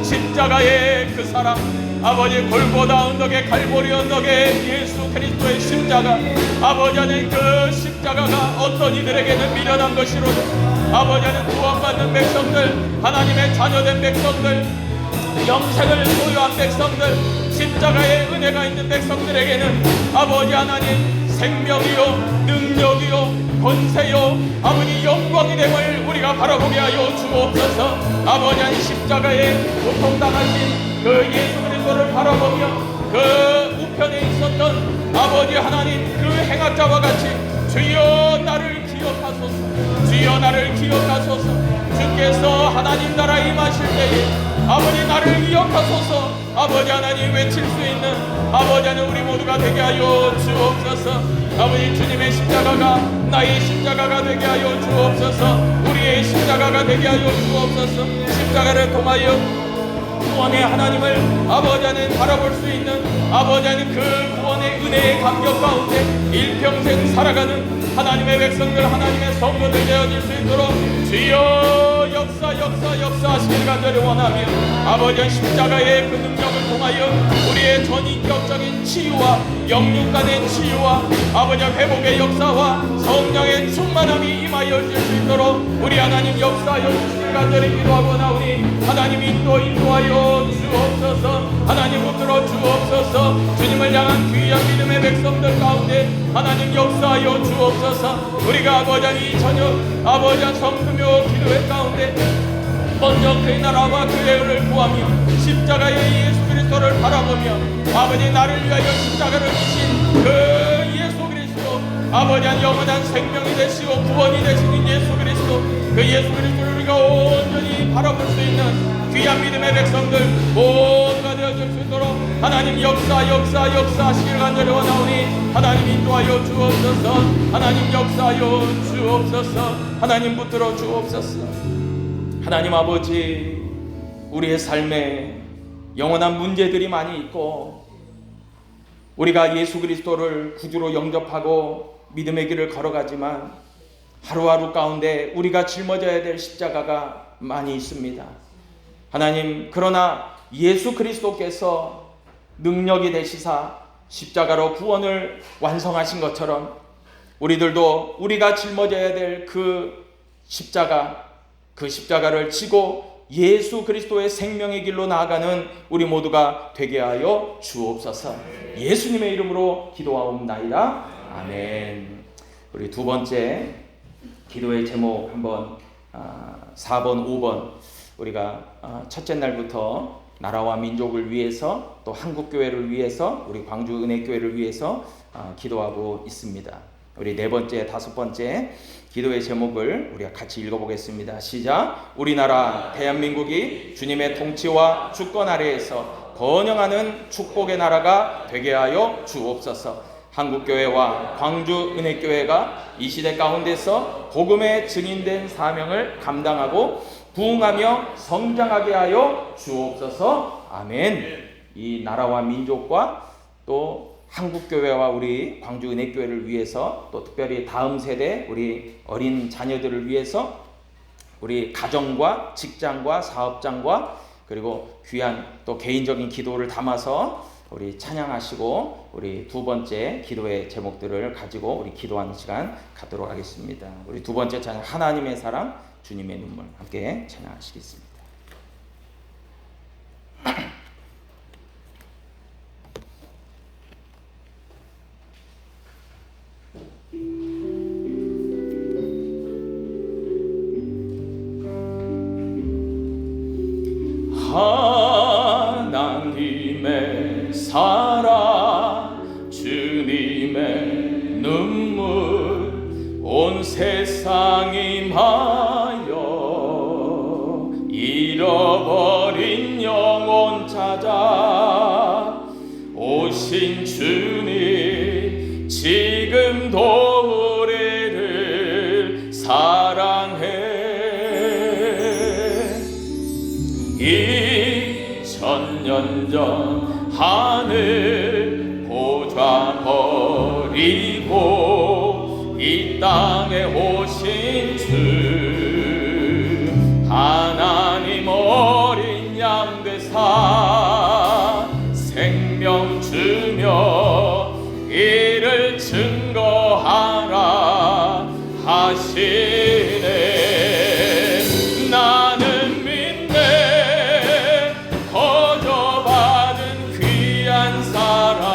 십자가의 그 사랑 아버지 골고다 언덕의 갈보리 언덕의 예수 그리스도의 십자가 아버지 하나님 그 십자가가 어떤 이들에게는 미련한 것이로도 아버지 하나님 구원받는 백성들 하나님의 자녀된 백성들 영생을 소유한 백성들 십자가의 은혜가 있는 백성들에게는 아버지 하나님 생명이요 능력이요 권세요 아버지 영광이 됨을 우리가 바라보게 하여 주옵소서. 아버지 하나님 십자가에 고통당하신 그 예수 그리스도를 바라보며 그 우편에 있었던 아버지 하나님 그 행악자와 같이 주여 나를 기억하소서. 주여 나를 기억하소서. 주께서 하나님 나라 임하실 때에 아버지 나를 기억하소서. 아버지 하나님 외칠 수 있는 아버지 하나님 우리 모두가 되게 하여 주옵소서. 아버지 주님의 십자가가 나의 십자가가 되게 하여 주옵소서. 우리의 십자가가 되게 하여 주옵소서. 십자가를 통하여 구원의 하나님을 아버지 하나님 바라볼 수 있는 아버지 하나님 그 구원의 은혜의 감격 가운데 일평생 살아가는 하나님의 백성들, 하나님의 성도들 되어질 수 있도록 주여 역사하시길 간절히 원하며 아버지 십자가의 그 능력을 통하여 우리의 전인격적인 치유와 영육 간의 치유와 아버지 회복의 역사와 성령의 충만함이 임하여 질 수 있도록 우리 하나님 역사하여 주시길 간절히 기도하고 나오니 하나님 인도하여 주옵소서. 하나님 붙들어 주옵소서. 주님을 향한 귀한 믿음의 백성들 가운데 하나님 역사하여 주옵소서. 우리가 아버지 이 저녁 아버지 성금요 기도회 가운데 먼저 그의 나라와 그의 의를 구하며 십자가의 예수 그리스도를 바라보며 아버지 나를 위하여 십자가를 지신 그 예수 그리스도 아버지 영원한 생명이 되시고 구원이 되시는 예수 그리스도, 그 예수 그리스도를 우리가 온전히 바라볼 수 있는 귀한 믿음의 백성들 모두가 되어줄 수 있도록 하나님 역사하시길 간절히 원하오니 하나님 인도하여 주옵소서. 하나님 역사하여 주옵소서. 하나님 붙들어 주옵소서. 하나님 아버지, 우리의 삶에 영원한 문제들이 많이 있고 우리가 예수 그리스도를 구주로 영접하고 믿음의 길을 걸어가지만 하루하루 가운데 우리가 짊어져야 될 십자가가 많이 있습니다. 하나님, 그러나 예수 그리스도께서 능력이 되시사 십자가로 구원을 완성하신 것처럼 우리들도 우리가 짊어져야 될 그 십자가를 지고 예수 그리스도의 생명의 길로 나아가는 우리 모두가 되게 하여 주옵소서. 예수님의 이름으로 기도하옵나이다. 아멘. 우리 두 번째 기도의 제목 한번 4번, 5번 우리가 첫째 날부터 나라와 민족을 위해서 또 한국교회를 위해서 우리 광주은혜교회를 위해서 기도하고 있습니다. 우리 네 번째, 다섯 번째 기도의 제목을 우리가 같이 읽어보겠습니다. 시작. 우리나라 대한민국이 주님의 통치와 주권 아래에서 번영하는 축복의 나라가 되게 하여 주옵소서. 한국교회와 광주은혜교회가 이 시대 가운데서 복음의 증인된 사명을 감당하고 부흥하며 성장하게 하여 주옵소서. 아멘. 이 나라와 민족과 또 한국교회와 우리 광주은혜교회를 위해서 또 특별히 다음 세대 우리 어린 자녀들을 위해서 우리 가정과 직장과 사업장과 그리고 귀한 또 개인적인 기도를 담아서 우리 찬양하시고 우리 두 번째 기도의 제목들을 가지고 우리 기도하는 시간 갖도록 하겠습니다. 우리 두 번째 찬양 하나님의 사랑 주님의 눈물 함께 찬양하시겠습니다. 하나님의 사랑 주님의 눈물 온 세상이 임하여 잃어버린 영혼 찾아 오신 주님 지금도 우리를 사랑해 2000년 전 하늘 보좌 버리고 이 땅에 오신 주 하나님 어린 양 되사 생명 주며 이를 증거하라 하시네. 나는 믿네 거저받은 귀한 사랑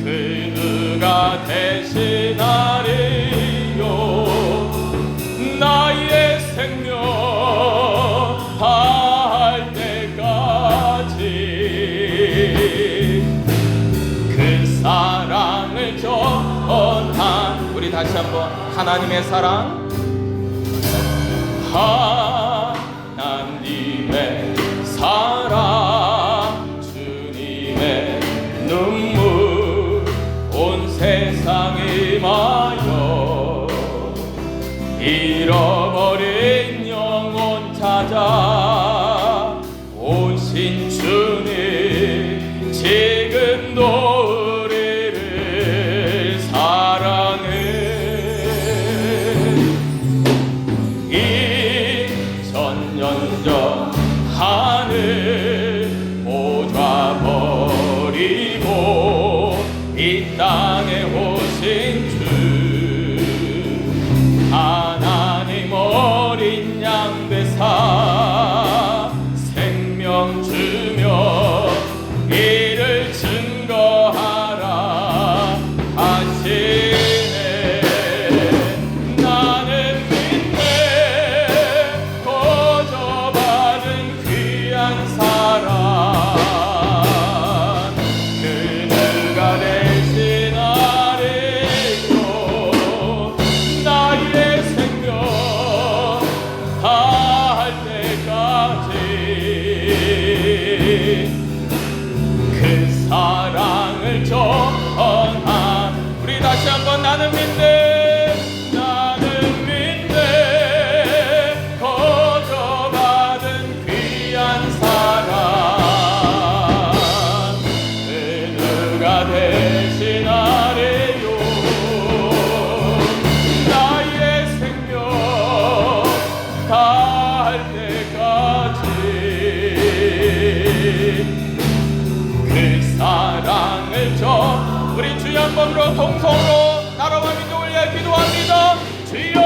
그 누가 대신하리요 나의 생명 할 때까지 그 사랑을 전한 우리 다시 한번 하나님의 사랑 하나님의 사랑 주님의 눈물 온 세상에 임하여 잃어버린 영혼 찾아 오신 주님 지금 천년 전 하늘 보좌 버리고 이 땅에 오신 주 하나님 어린 양 되사 생명 주며 이를 증거하라 하시네. 나는 믿네 거저받은 귀한 사랑 그누가 대신하리요 나의 생명 다할 때까지 그 사랑을 전한 우리 다시 한번 나는 믿네 나는 믿네 거저받은 귀한 사랑 그누가 대신하래요 나의 생명 다할 때까지 그 사랑을 줘 우리 주여 한 번으로 동성으로 나라와 민족을 위해 기도합니다. 주여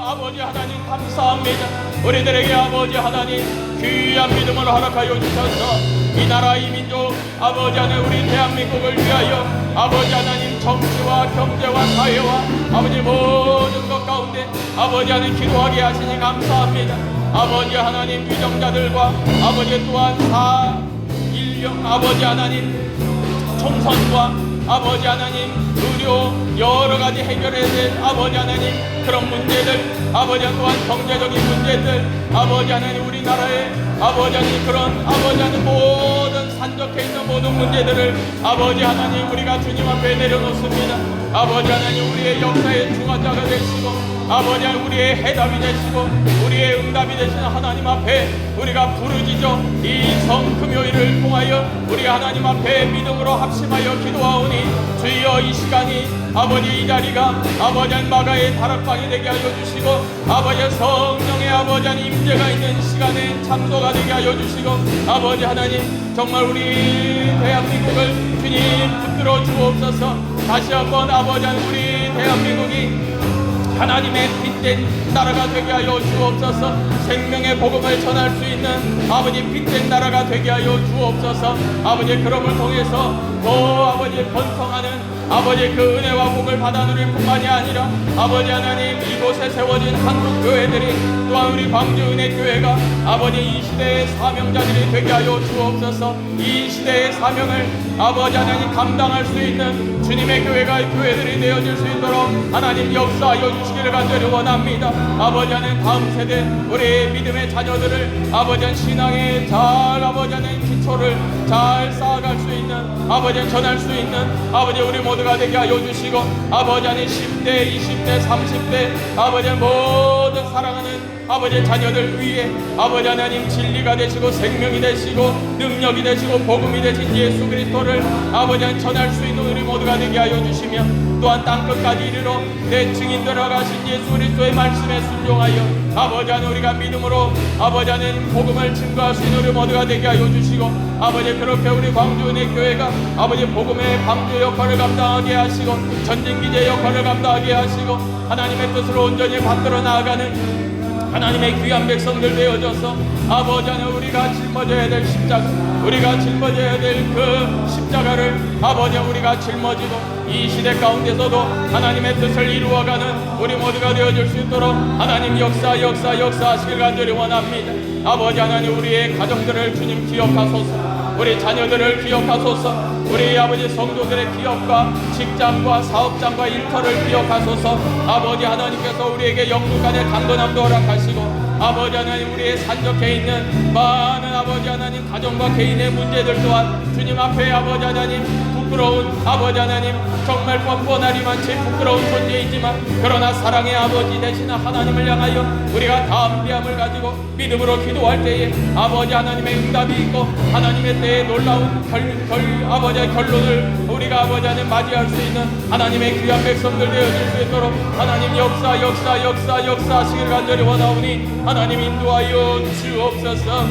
아버지 하나님 감사합니다. 우리들에게 아버지 하나님 귀한 믿음을 허락하여 주셔서 이 나라 이 민족 아버지 하나님 우리 대한민국을 위하여 아버지 하나님 정치와 경제와 사회와 아버지 모든 것 가운데 아버지 하나님 기도하게 하시니 감사합니다. 아버지 하나님 위정자들과 아버지 또한 인력 아버지 하나님 총선과 아버지 하나님 의료 여러가지 해결해야 될 아버지 하나님 그런 문제들 아버지 또한 경제적인 문제들 아버지 하나님 우리나라의 아버지 하나님 그런 아버지 하나님 모든 산적해 있는 모든 문제들을 아버지 하나님 우리가 주님 앞에 내려놓습니다. 아버지 하나님 우리의 역사의 중화자가 되시고 아버지 하나님 우리의 해답이 되시고 우리의 응답이 되시는 하나님 앞에 우리가 부르짖어 이 성금요일을 통하여 우리 하나님 앞에 믿음으로 합심하여 기도하오니 주여 이 시간이 아버지 이 자리가 아버지 하나님 마가의 다락방이 되게 하여 주시고 아버지 성령의 아버지 하나님 임재가 있는 시간에 참소가 되게 하여 주시고 아버지 하나님 정말 우리 대한민국을 주님 붙들어 주옵소서. 다시 한번 아버지 하나님 우리 대한민국이 하나님의 빛된 나라가 되게 하여 주옵소서. 생명의 복음을 전할 수 있는 아버지 빛된 나라가 되게 하여 주옵소서. 아버지 그럼을 통해서 더 아버지 번성하는 아버지 그 은혜와 복을 받아 누릴 뿐만이 아니라 아버지 하나님 이곳에 세워진 한국 교회들이 또한 우리 광주 은혜교회가 아버지 이 시대의 사명자들이 되게 하여 주옵소서. 이 시대의 사명을 아버지 하나님 감당할 수 있는 주님의 교회들이 되어질 수 있도록 하나님 역사하여 주시기를 간절히 원합니다. 아버지 하나님 다음 세대 우리 믿음의 자녀들을 아버지 하나님 신앙의 잘 아버지 하나님 기초를 잘 쌓아갈 수 있는 아버지 하나님 전할 수 있는 아버지 우리 모두가 되게 하여 주시고 아버지 하나님 10대 20대 30대 아버지 하나님 모든 사랑하는 아버지 자녀들 위에 아버지 하나님 진리가 되시고 생명이 되시고 능력이 되시고 복음이 되신 예수 그리스도를 아버지 하나님 전할 수 있는 우리 모두가 되게 하여 주시며 또한 땅끝까지 이르러 내 증인되어 가신 예수 그리스도의 말씀에 순종하여 아버지 하나님 우리가 믿음으로 아버지 하나님 복음을 증거할 수 있는 우리 모두가 되게 하여 주시고 아버지 그렇게 우리 광주은혜 교회가 아버지 복음의 방주 역할을 감당하게 하시고 전진기제 역할을 감당하게 하시고 하나님의 뜻을 온전히 받들어 나아가는 하나님의 귀한 백성들 되어져서 아버지 하나님 우리가 짊어져야 될 십자가 우리가 짊어져야 될 그 십자가를 아버지 우리가 짊어지고 이 시대 가운데서도 하나님의 뜻을 이루어가는 우리 모두가 되어질 수 있도록 하나님 역사하시길 간절히 원합니다. 아버지 하나님 우리의 가정들을 주님 기억하소서. 우리 자녀들을 기억하소서. 우리 아버지 성도들의 기업과 직장과 사업장과 일터를 기억하소서. 아버지 하나님께서 우리에게 영육간의 강건함도 허락하시고 아버지 하나님 우리의 산적해 있는 많은 아버지 하나님 가정과 개인의 문제들 또한 주님 앞에 아버지 하나님 부끄러운 아버지 하나님, 정말 뻔뻔하리만 제 부끄러운 존재이지만 그러나 사랑의 아버지 되시는 하나님을 향하여 우리가 담대함을 가지고 믿음으로 기도할 때에 아버지 하나님의 응답이 있고 하나님의 때에 놀라운 아버지의 결론을 우리가 아버지 하나님 맞이할 수 있는 하나님의 귀한 백성들 되어질 수 있도록 하나님 역사하시길 간절히 원하오니 하나님 인도하여 주옵소서.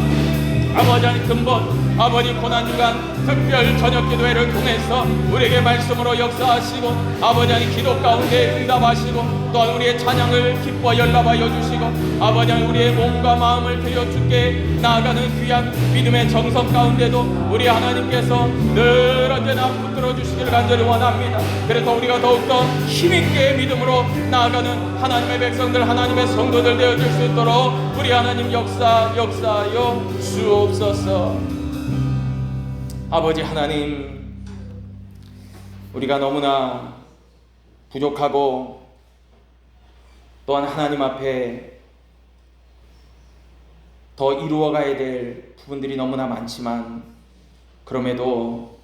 아버지 하나님 근본 아버지 고난주간 특별 저녁기도회를 통해서 우리에게 말씀으로 역사하시고 아버지 하나님 기도 가운데 응답하시고 또한 우리의 찬양을 기뻐 연락하여 주시고 아버지 하나님 우리의 몸과 마음을 드려 주께 나아가는 귀한 믿음의 정성 가운데도 우리 하나님께서 늘 언제나 붙들어 주시기를 간절히 원합니다. 그래서 우리가 더욱더 힘있게 믿음으로 나아가는 하나님의 백성들 하나님의 성도들 되어질 수 있도록 우리 하나님 역사하여 주옵소서. 아버지 하나님, 우리가 너무나 부족하고 또한 하나님 앞에 더 이루어가야 될 부분들이 너무나 많지만 그럼에도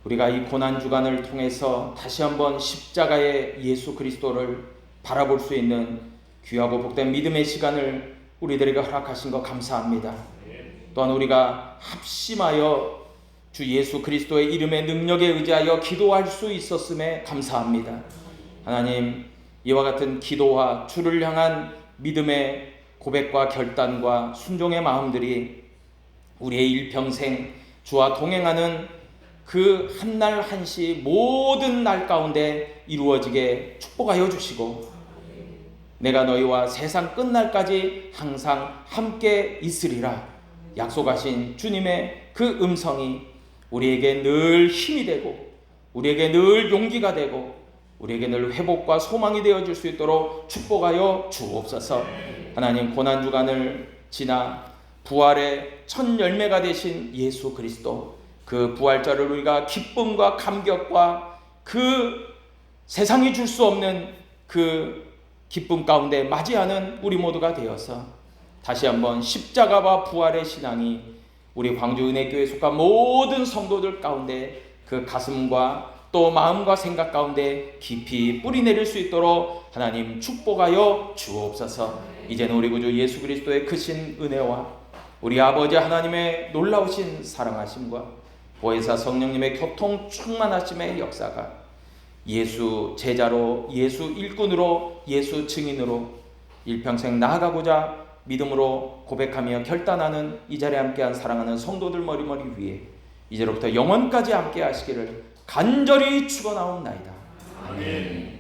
우리가 이 고난주간을 통해서 다시 한번 십자가의 예수 그리스도를 바라볼 수 있는 귀하고 복된 믿음의 시간을 우리들에게 허락하신 것 감사합니다. 또한 우리가 합심하여 주 예수 그리스도의 이름의 능력에 의지하여 기도할 수 있었음에 감사합니다. 하나님, 이와 같은 기도와 주를 향한 믿음의 고백과 결단과 순종의 마음들이 우리의 일평생 주와 동행하는 그 한날 한시 모든 날 가운데 이루어지게 축복하여 주시고 내가 너희와 세상 끝날까지 항상 함께 있으리라 약속하신 주님의 그 음성이 우리에게 늘 힘이 되고 우리에게 늘 용기가 되고 우리에게 늘 회복과 소망이 되어줄 수 있도록 축복하여 주옵소서. 하나님, 고난주간을 지나 부활의 첫 열매가 되신 예수 그리스도 그 부활절을 우리가 기쁨과 감격과 그 세상이 줄 수 없는 그 기쁨 가운데 맞이하는 우리 모두가 되어서 다시 한번 십자가와 부활의 신앙이 우리 광주은혜교회 속한 모든 성도들 가운데 그 가슴과 또 마음과 생각 가운데 깊이 뿌리 내릴 수 있도록 하나님 축복하여 주옵소서. 이제는 우리 구주 예수 그리스도의 크신 은혜와 우리 아버지 하나님의 놀라우신 사랑하심과 보혜사 성령님의 교통 충만하심의 역사가 예수 제자로 예수 일꾼으로 예수 증인으로 일평생 나아가고자 믿음으로 고백하며 결단하는 이 자리에 함께한 사랑하는 성도들 머리머리 위에 이제로부터 영원까지 함께 하시기를 간절히 축원하옵나이다. 아멘.